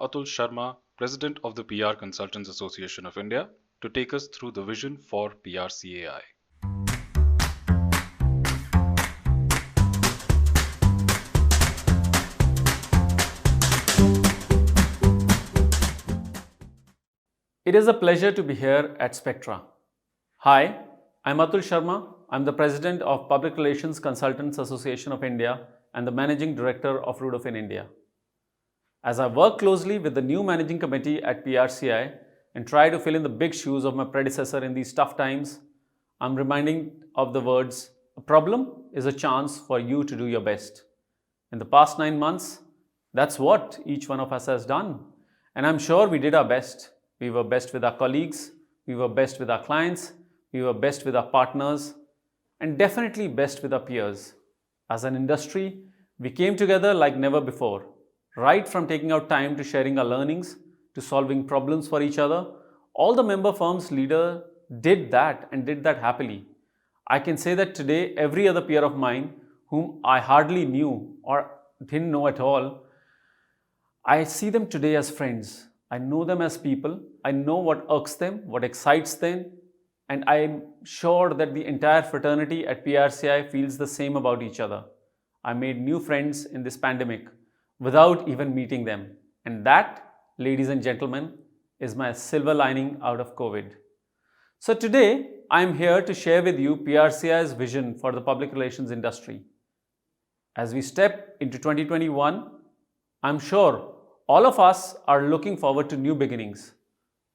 Atul Sharma, President of the PR Consultants Association of India, to take us through the vision for PRCAI. It is a pleasure to be here at Spectra. Hi, I'm Atul Sharma. I'm the President of Public Relations Consultants Association of India and the Managing Director of Rudofin India. As I work closely with the new Managing Committee at PRCI and try to fill in the big shoes of my predecessor in these tough times, I'm reminding of the words, a problem is a chance for you to do your best. In the past 9 months, that's what each one of us has done. And I'm sure we did our best. We were best with our colleagues, we were best with our clients, we were best with our partners, and definitely best with our peers. As an industry, we came together like never before, right from taking out time to sharing our learnings, to solving problems for each other. All the member firms' leader did that and did that happily. I can say that today, every other peer of mine whom I hardly knew or didn't know at all, I see them today as friends. I know them as people. I know what irks them, what excites them, and I'm sure that the entire fraternity at PRCI feels the same about each other. I made new friends in this pandemic without even meeting them. And that, ladies and gentlemen, is my silver lining out of COVID. So today, I'm here to share with you PRCI's vision for the public relations industry. As we step into 2021, I'm sure all of us are looking forward to new beginnings.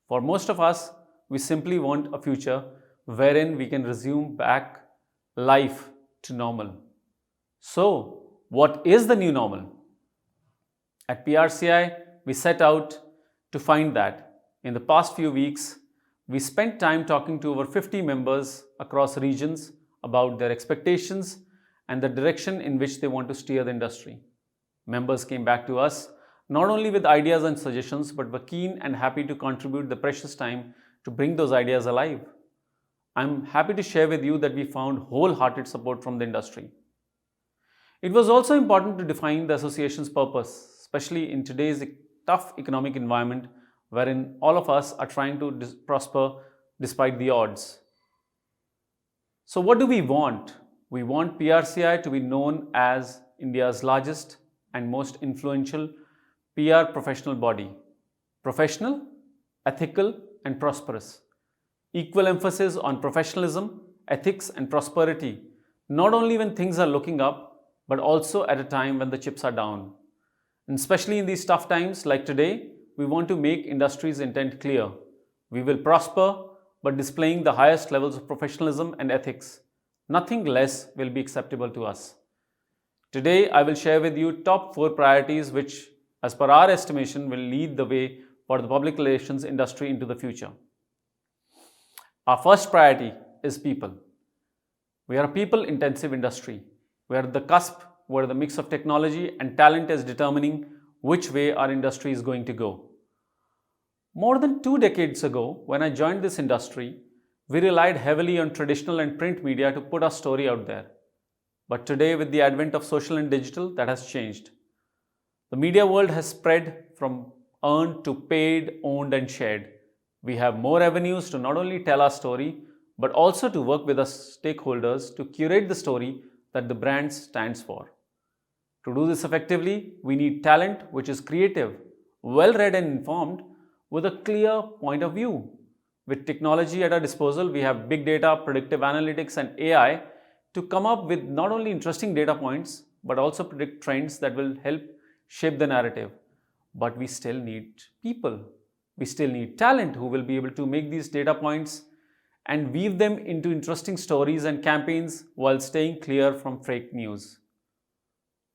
For most of us, we simply want a future wherein we can resume back life to normal. So, what is the new normal? At PRCI, we set out to find that. In the past few weeks, we spent time talking to over 50 members across regions about their expectations and the direction in which they want to steer the industry. Members came back to us not only with ideas and suggestions, but were keen and happy to contribute the precious time to bring those ideas alive. I'm happy to share with you that we found wholehearted support from the industry. It was also important to define the association's purpose, especially in today's tough economic environment wherein all of us are trying to prosper despite the odds. So what do we want? We want PRCI to be known as India's largest and most influential PR professional body. Professional, ethical, and prosperous. Equal emphasis on professionalism, ethics, and prosperity, not only when things are looking up, but also at a time when the chips are down. And especially in these tough times like today, we want to make industry's intent clear. We will prosper, but displaying the highest levels of professionalism and ethics. Nothing less will be acceptable to us. Today, I will share with you top 4 priorities which, as per our estimation, will lead the way for the public relations industry into the future. Our first priority is people. We are a people-intensive industry. We are at the cusp where the mix of technology and talent is determining which way our industry is going to go. More than 2 decades ago, when I joined this industry, we relied heavily on traditional and print media to put our story out there. But today, with the advent of social and digital, that has changed. The media world has spread from earned to paid, owned, and shared. We have more avenues to not only tell our story, but also to work with our stakeholders to curate the story that the brand stands for. To do this effectively, we need talent which is creative, well-read and informed, with a clear point of view. With technology at our disposal, we have big data, predictive analytics, and AI to come up with not only interesting data points, but also predict trends that will help shape the narrative. But we still need people. We still need talent who will be able to make these data points and weave them into interesting stories and campaigns while staying clear from fake news.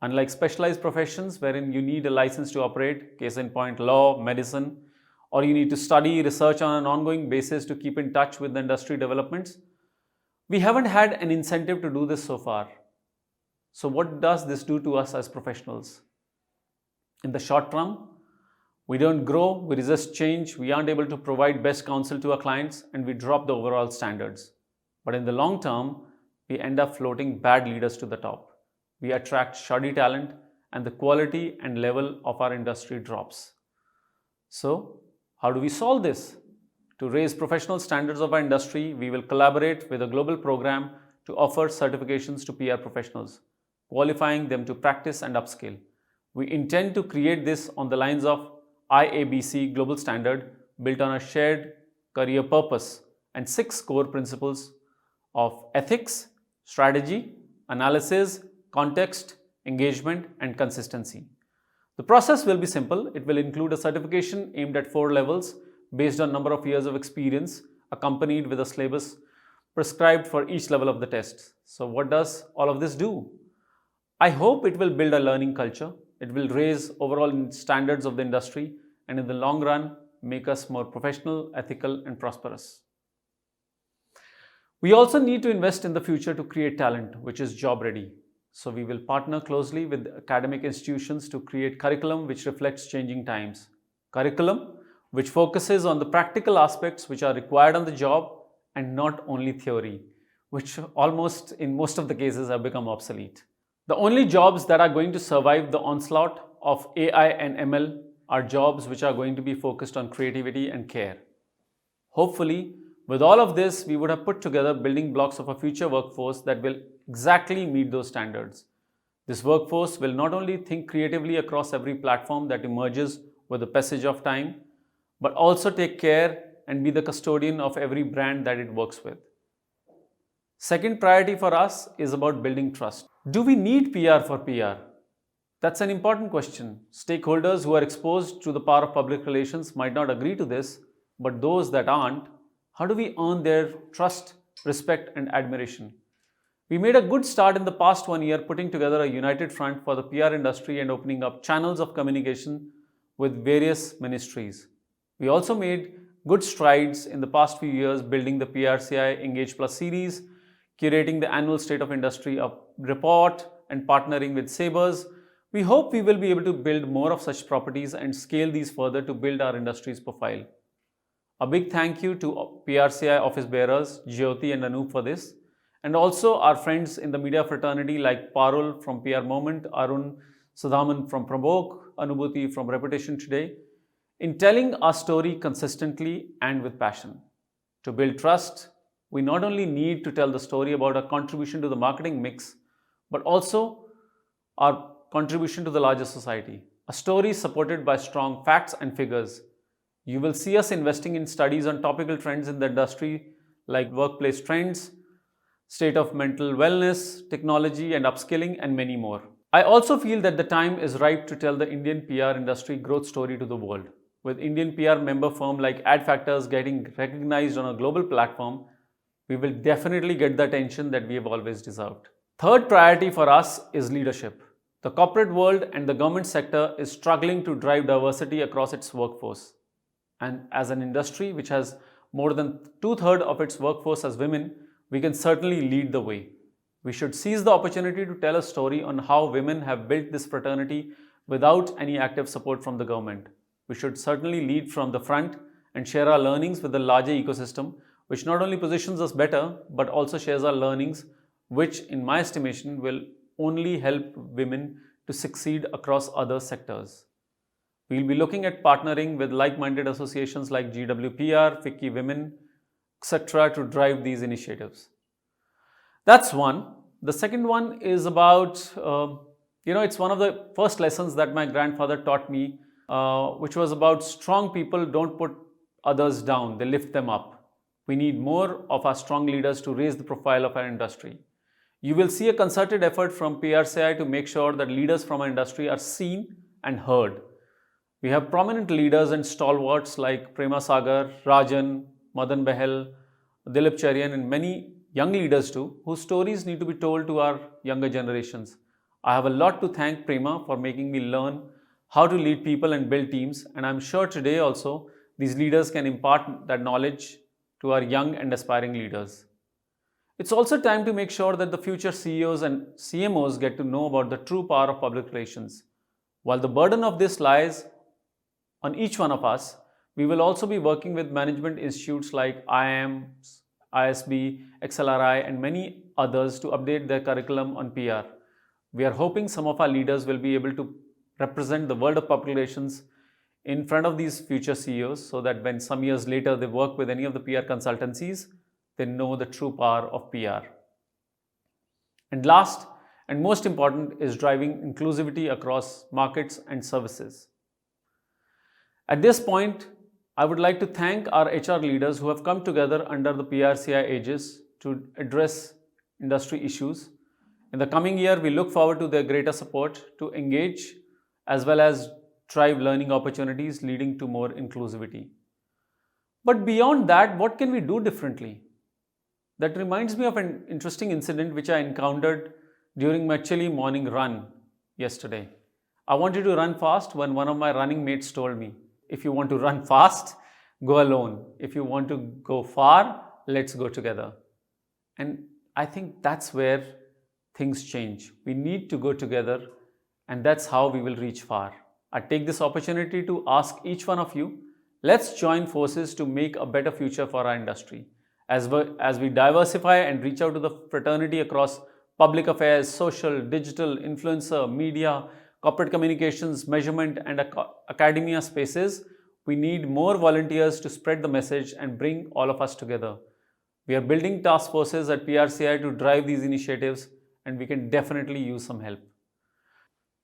Unlike specialized professions wherein you need a license to operate, case in point law, medicine, or you need to study, research on an ongoing basis to keep in touch with the industry developments, we haven't had an incentive to do this so far. So what does this do to us as professionals? In the short term, we don't grow, we resist change, we aren't able to provide best counsel to our clients, and we drop the overall standards. But in the long term, we end up floating bad leaders to the top. We attract shoddy talent, and the quality and level of our industry drops. So, how do we solve this? To raise professional standards of our industry, we will collaborate with a global program to offer certifications to PR professionals, qualifying them to practice and upskill. We intend to create this on the lines of IABC Global Standard built on a shared career purpose and 6 core principles of ethics, strategy, analysis, context, engagement, and consistency. The process will be simple. It will include a certification aimed at 4 levels based on number of years of experience, accompanied with a syllabus prescribed for each level of the test. So what does all of this do? I hope it will build a learning culture. It will raise overall standards of the industry and in the long run make us more professional, ethical, and prosperous. We also need to invest in the future to create talent which is job ready. So we will partner closely with academic institutions to create curriculum which reflects changing times. Curriculum which focuses on the practical aspects which are required on the job and not only theory, which almost in most of the cases have become obsolete. The only jobs that are going to survive the onslaught of AI and ML are jobs which are going to be focused on creativity and care. Hopefully, with all of this, we would have put together building blocks of a future workforce that will exactly meet those standards. This workforce will not only think creatively across every platform that emerges with the passage of time, but also take care and be the custodian of every brand that it works with. Second priority for us is about building trust. Do we need PR for PR? That's an important question. Stakeholders who are exposed to the power of public relations might not agree to this, but those that aren't, how do we earn their trust, respect, and admiration? We made a good start in the past 1 year putting together a united front for the PR industry and opening up channels of communication with various ministries. We also made good strides in the past few years building the PRCI Engage Plus series, curating the annual State of Industry report, and partnering with Sabers. We hope we will be able to build more of such properties and scale these further to build our industry's profile. A big thank you to PRCI office bearers, Jyoti and Anoop for this, and also our friends in the media fraternity like Parul from PR Moment, Arun Sudhaman from Provoke, Anubhuti from Reputation Today, in telling our story consistently and with passion. To build trust, we not only need to tell the story about our contribution to the marketing mix, but also our contribution to the larger society. A story supported by strong facts and figures. You will see us investing in studies on topical trends in the industry like workplace trends, state of mental wellness, technology and upskilling, and many more. I also feel that the time is ripe to tell the Indian PR industry growth story to the world. With Indian PR member firm like AdFactors getting recognized on a global platform, we will definitely get the attention that we have always deserved. Third priority for us is leadership. The corporate world and the government sector is struggling to drive diversity across its workforce. And as an industry which has more than 2/3 of its workforce as women, we can certainly lead the way. We should seize the opportunity to tell a story on how women have built this fraternity without any active support from the government. We should certainly lead from the front and share our learnings with the larger ecosystem, which not only positions us better, but also shares our learnings, which in my estimation will only help women to succeed across other sectors. We'll be looking at partnering with like-minded associations like GWPR, FICCI Women, etc. to drive these initiatives. That's one. The second one is about, it's one of the first lessons that my grandfather taught me, which was about strong people don't put others down, they lift them up. We need more of our strong leaders to raise the profile of our industry. You will see a concerted effort from PRCI to make sure that leaders from our industry are seen and heard. We have prominent leaders and stalwarts like Prema Sagar, Rajan, Madan Behel, Dilip Charian, and many young leaders too, whose stories need to be told to our younger generations. I have a lot to thank Prema for making me learn how to lead people and build teams, and I'm sure today also these leaders can impart that knowledge to our young and aspiring leaders. It's also time to make sure that the future CEOs and CMOs get to know about the true power of public relations. While the burden of this lies on each one of us, we will also be working with management institutes like IIMs, ISB, XLRI, and many others to update their curriculum on PR. We are hoping some of our leaders will be able to represent the world of public relations in front of these future CEOs so that when some years later they work with any of the PR consultancies, they know the true power of PR. And last and most important is driving inclusivity across markets and services. At this point, I would like to thank our HR leaders who have come together under the PRCI aegis to address industry issues. In the coming year, we look forward to their greater support to engage as well as drive learning opportunities leading to more inclusivity. But beyond that, what can we do differently? That reminds me of an interesting incident which I encountered during my chilly morning run yesterday. I wanted to run fast when one of my running mates told me, if you want to run fast, go alone. If you want to go far, let's go together. And I think that's where things change. We need to go together, and that's how we will reach far. I take this opportunity to ask each one of you, let's join forces to make a better future for our industry. As we diversify and reach out to the fraternity across public affairs, social, digital, influencer, media, corporate communications, measurement, and academia spaces, we need more volunteers to spread the message and bring all of us together. We are building task forces at PRCI to drive these initiatives, and we can definitely use some help.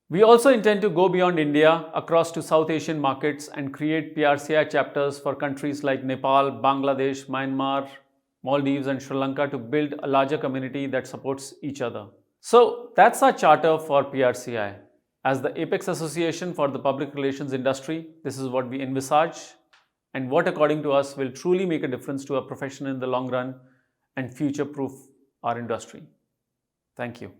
We also intend to go beyond India across to South Asian markets and create PRCI chapters for countries like Nepal, Bangladesh, Myanmar, Maldives, and Sri Lanka to build a larger community that supports each other. So that's our charter for PRCI. As the apex association for the public relations industry, this is what we envisage and what, according to us, will truly make a difference to our profession in the long run and future-proof our industry. Thank you.